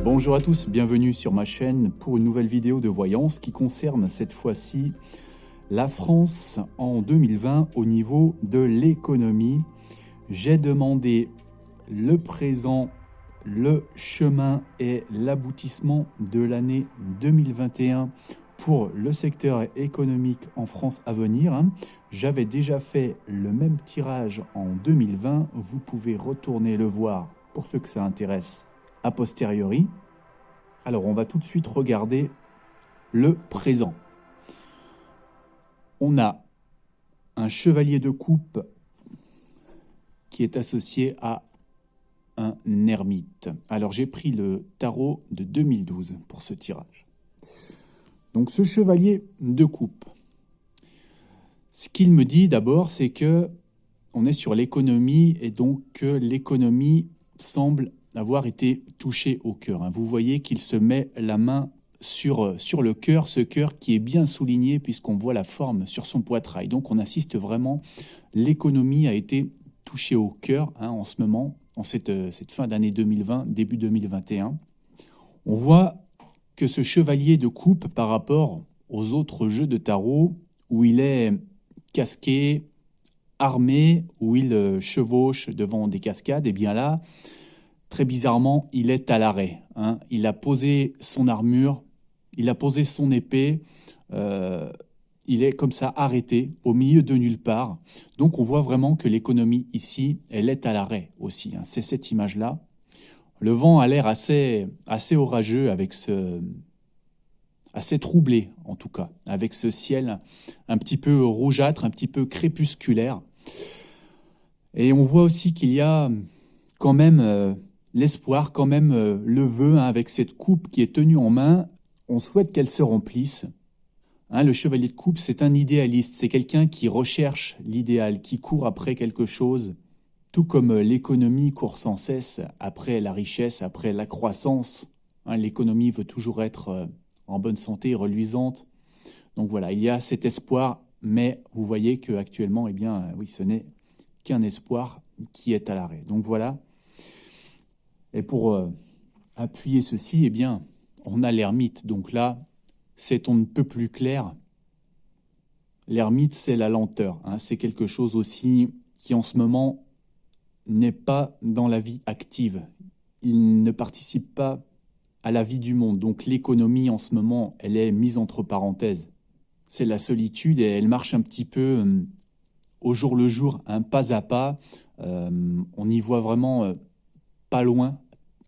Bonjour à tous, bienvenue sur ma chaîne pour une nouvelle vidéo de voyance qui concerne cette fois-ci la France en 2020 au niveau de l'économie. J'ai demandé le présent, le chemin et l'aboutissement de l'année 2021 pour le secteur économique en France à venir. J'avais déjà fait le même tirage en 2020, vous pouvez retourner le voir pour ceux que ça intéresse a posteriori. Alors on va tout de suite regarder le présent. On a un chevalier de coupe qui est associé à un ermite. Alors j'ai pris le tarot de 2012 pour ce tirage. Donc ce chevalier de coupe, ce qu'il me dit d'abord, c'est que on est sur l'économie et donc que l'économie semble avoir été touchée au cœur. Vous voyez qu'il se met la main sur le cœur, ce cœur qui est bien souligné puisqu'on voit la forme sur son poitrail. Donc on assiste vraiment, l'économie a été touchée au cœur en ce moment, en cette fin d'année 2020, début 2021. On voit que ce chevalier de coupe par rapport aux autres jeux de tarot où il est casqué, armé, où il chevauche devant des cascades, et bien là, très bizarrement, il est à l'arrêt. Il a posé son armure, il a posé son épée, il est comme ça arrêté au milieu de nulle part. Donc on voit vraiment que l'économie ici, elle est à l'arrêt aussi. C'est cette image-là. Le vent a l'air assez orageux avec assez troublé en tout cas, avec ce ciel un petit peu rougeâtre, un petit peu crépusculaire. Et on voit aussi qu'il y a quand même l'espoir, quand même le vœu avec cette coupe qui est tenue en main. On souhaite qu'elle se remplisse. Le chevalier de coupe, c'est un idéaliste, c'est quelqu'un qui recherche l'idéal, qui court après quelque chose, tout comme l'économie court sans cesse après la richesse, après la croissance. L'économie veut toujours être en bonne santé, reluisante. Donc voilà, il y a cet espoir, mais vous voyez qu'actuellement, eh bien, oui, ce n'est qu'un espoir qui est à l'arrêt. Donc voilà. Et pour appuyer ceci, eh bien, on a l'ermite. Donc là, c'est on ne peut plus clair. L'ermite, c'est la lenteur. C'est quelque chose aussi qui, en ce moment, n'est pas dans la vie active. Il ne participe pas à la vie du monde. Donc l'économie, en ce moment, elle est mise entre parenthèses. C'est la solitude et elle marche un petit peu au jour le jour, pas à pas. On y voit vraiment pas loin,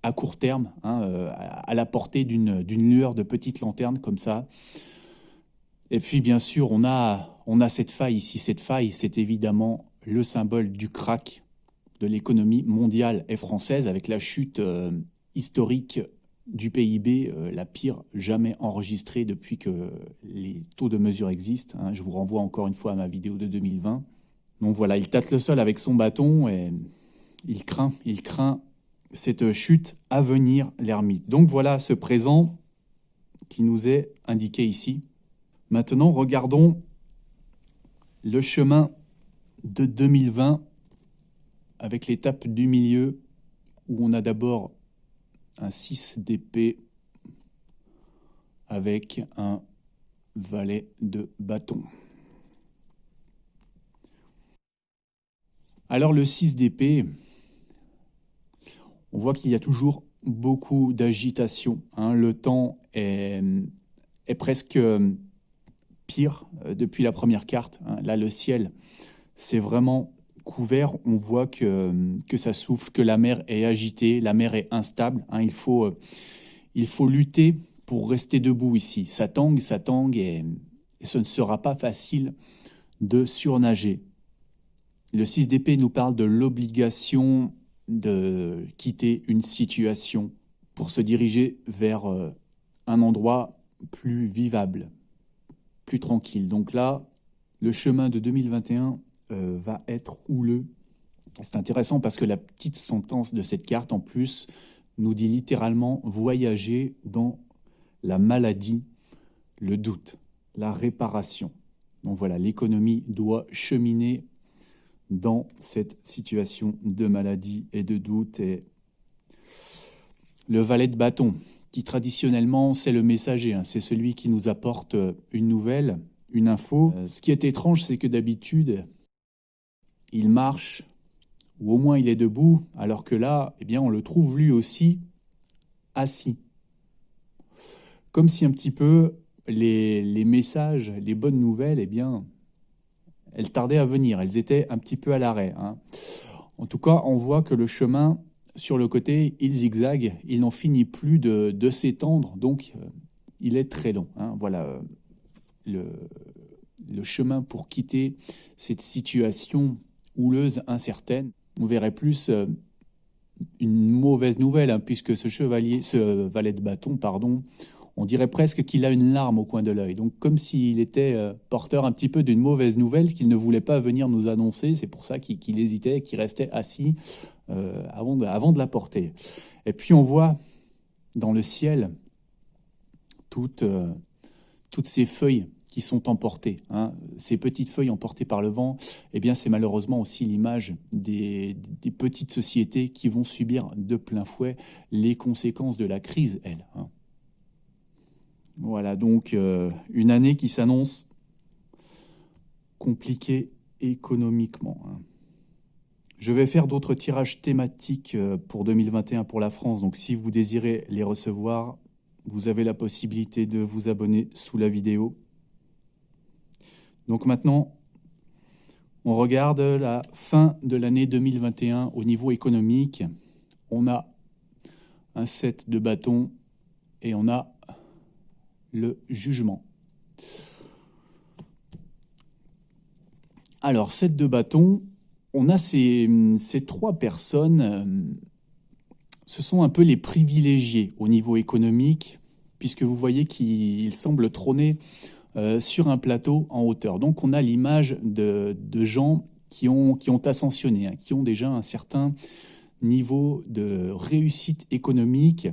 à court terme, à la portée d'une lueur de petite lanterne comme ça. Et puis bien sûr, on a cette faille ici. Cette faille, c'est évidemment le symbole du krach de l'économie mondiale et française avec la chute historique du PIB, la pire jamais enregistrée depuis que les taux de mesure existent. Je vous renvoie encore une fois à ma vidéo de 2020. Donc voilà, il tâte le sol avec son bâton et il craint cette chute à venir, l'ermite. Donc voilà ce présent qui nous est indiqué ici. Maintenant, regardons le chemin de 2020 avec l'étape du milieu où on a d'abord un 6 d'épée avec un valet de bâton. Alors le 6 d'épée, on voit qu'il y a toujours beaucoup d'agitation. Le temps est presque pire depuis la première carte. Là, le ciel, c'est vraiment couvert. On voit que ça souffle, que la mer est agitée, la mer est instable. Il faut lutter pour rester debout ici. Ça tangue et ce ne sera pas facile de surnager. Le 6 d'épée nous parle de l'obligation de quitter une situation pour se diriger vers un endroit plus vivable, plus tranquille. Donc là, le chemin de 2021 va être houleux. C'est intéressant parce que la petite sentence de cette carte, en plus, nous dit littéralement voyager dans la maladie, le doute, la réparation. Donc voilà, l'économie doit cheminer dans cette situation de maladie et de doute. Et Le valet de bâton, qui traditionnellement c'est le messager, hein, c'est celui qui nous apporte une nouvelle, une info. Ce qui est étrange, c'est que d'habitude, il marche, ou au moins il est debout, alors que là, eh bien, on le trouve lui aussi assis. Comme si un petit peu les messages, les bonnes nouvelles, eh bien, elles tardaient à venir, elles étaient un petit peu à l'arrêt, hein. En tout cas, on voit que le chemin, sur le côté, il zigzague, il n'en finit plus de s'étendre, donc il est très long, hein. Voilà le chemin pour quitter cette situation houleuse, incertaine. On verrait plus une mauvaise nouvelle, hein, puisque ce valet de bâton, pardon, on dirait presque qu'il a une larme au coin de l'œil. Donc comme s'il était porteur un petit peu d'une mauvaise nouvelle qu'il ne voulait pas venir nous annoncer. C'est pour ça qu'il hésitait, qu'il restait assis avant de la porter. Et puis on voit dans le ciel toutes ces feuilles qui sont emportées, hein. Ces petites feuilles emportées par le vent, eh bien c'est malheureusement aussi l'image des petites sociétés qui vont subir de plein fouet les conséquences de la crise, elles, hein. Voilà, donc une année qui s'annonce compliquée économiquement, hein. Je vais faire d'autres tirages thématiques pour 2021 pour la France, donc si vous désirez les recevoir, vous avez la possibilité de vous abonner sous la vidéo. Donc maintenant, on regarde la fin de l'année 2021 au niveau économique. On a un set de bâtons et on a le jugement. Alors, set de bâtons, on a ces trois personnes, ce sont un peu les privilégiés au niveau économique, puisque vous voyez qu'ils semblent trôner sur un plateau en hauteur. Donc on a l'image de gens qui ont ascensionné, hein, qui ont déjà un certain niveau de réussite économique.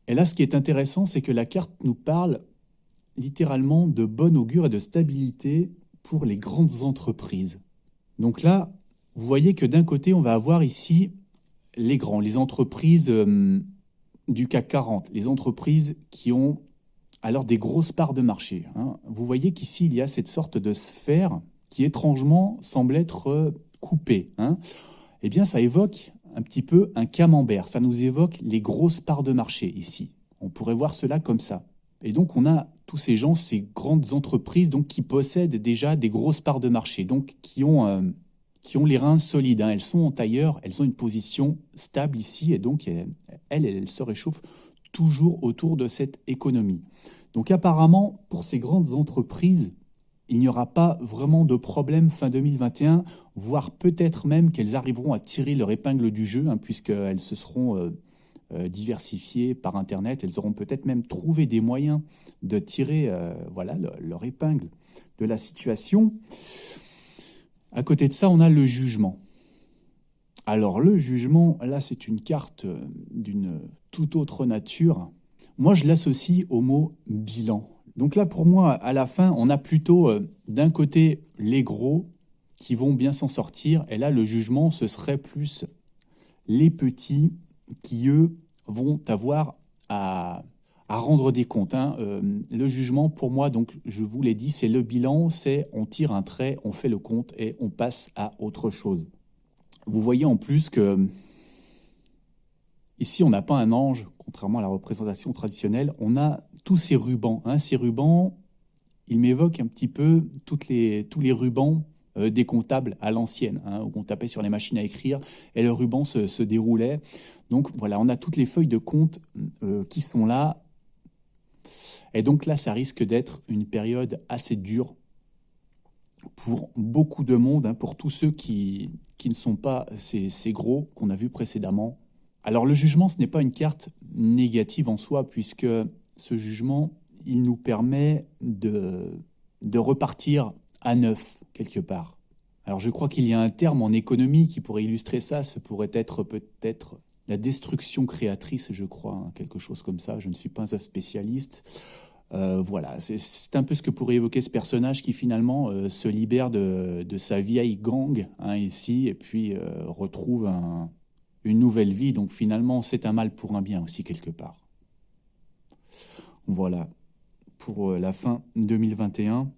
Et là, ce qui est intéressant, c'est que la carte nous parle littéralement de bon augure et de stabilité pour les grandes entreprises. Donc là, vous voyez que d'un côté, on va avoir ici les entreprises du CAC 40, les entreprises qui ont alors des grosses parts de marché, hein. Vous voyez qu'ici, il y a cette sorte de sphère qui étrangement semble être coupée, hein. Eh bien, ça évoque un petit peu un camembert. Ça nous évoque les grosses parts de marché ici. On pourrait voir cela comme ça. Et donc, on a tous ces gens, ces grandes entreprises donc, qui possèdent déjà des grosses parts de marché, donc qui ont les reins solides, hein. Elles sont en tailleur, elles ont une position stable ici, et donc elles se réchauffent toujours autour de cette économie. Donc apparemment, pour ces grandes entreprises, il n'y aura pas vraiment de problème fin 2021, voire peut-être même qu'elles arriveront à tirer leur épingle du jeu, hein, puisqu'elles se seront diversifiées par Internet. Elles auront peut-être même trouvé des moyens de tirer voilà, leur épingle de la situation. À côté de ça, on a le jugement. Alors le jugement, là c'est une carte d'une toute autre nature. Moi je l'associe au mot bilan. Donc là pour moi, à la fin, on a plutôt d'un côté les gros qui vont bien s'en sortir. Et là le jugement, ce serait plus les petits qui eux vont avoir à rendre des comptes, hein. Le jugement pour moi, donc je vous l'ai dit, c'est le bilan, c'est on tire un trait, on fait le compte et on passe à autre chose. Vous voyez en plus que ici, on n'a pas un ange, contrairement à la représentation traditionnelle. On a tous ces rubans, hein. Ces rubans, ils m'évoquent un petit peu tous les rubans des comptables à l'ancienne, hein, où on tapait sur les machines à écrire et le ruban se déroulait. Donc voilà, on a toutes les feuilles de compte qui sont là. Et donc là, ça risque d'être une période assez dure pour beaucoup de monde, hein, pour tous ceux qui ne sont pas ces gros qu'on a vus précédemment. Alors le jugement, ce n'est pas une carte négative en soi, puisque ce jugement, il nous permet de repartir à neuf, quelque part. Alors je crois qu'il y a un terme en économie qui pourrait illustrer ça, ce pourrait être peut-être la destruction créatrice, je crois, hein, quelque chose comme ça, je ne suis pas un spécialiste. Voilà, c'est un peu ce que pourrait évoquer ce personnage qui finalement se libère de sa vieille gang, hein, ici, et puis retrouve une nouvelle vie. Donc finalement, c'est un mal pour un bien aussi quelque part. Voilà pour la fin 2021.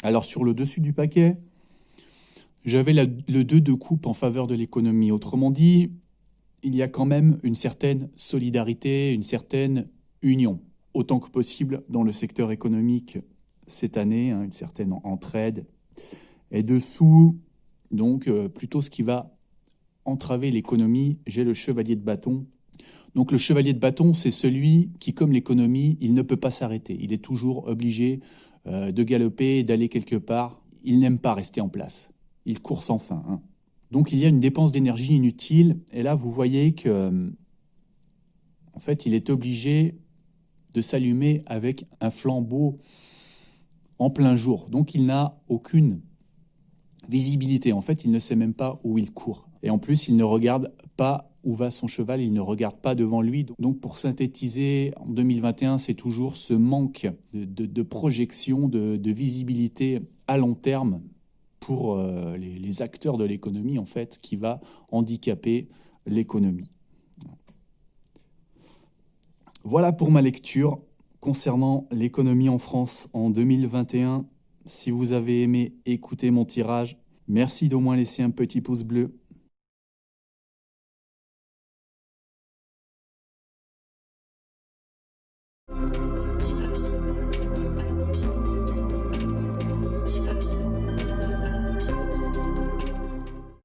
Alors sur le dessus du paquet, j'avais le 2 de coupe en faveur de l'économie. Autrement dit, il y a quand même une certaine solidarité, une certaine union, autant que possible dans le secteur économique cette année, hein, une certaine entraide. Et dessous, donc plutôt ce qui va entraver l'économie, j'ai le chevalier de bâton. Donc le chevalier de bâton, c'est celui qui, comme l'économie, il ne peut pas s'arrêter. Il est toujours obligé de galoper, d'aller quelque part. Il n'aime pas rester en place. Il court sans fin, hein. Donc il y a une dépense d'énergie inutile. Et là, vous voyez que, en fait, il est obligé de s'allumer avec un flambeau en plein jour. Donc il n'a aucune visibilité. En fait, il ne sait même pas où il court. Et en plus, il ne regarde pas où va son cheval, il ne regarde pas devant lui. Donc pour synthétiser, en 2021, c'est toujours ce manque de projection, de visibilité à long terme pour les acteurs de l'économie, en fait, qui va handicaper l'économie. Voilà pour ma lecture concernant l'économie en France en 2021. Si vous avez aimé écouter mon tirage, merci d'au moins laisser un petit pouce bleu.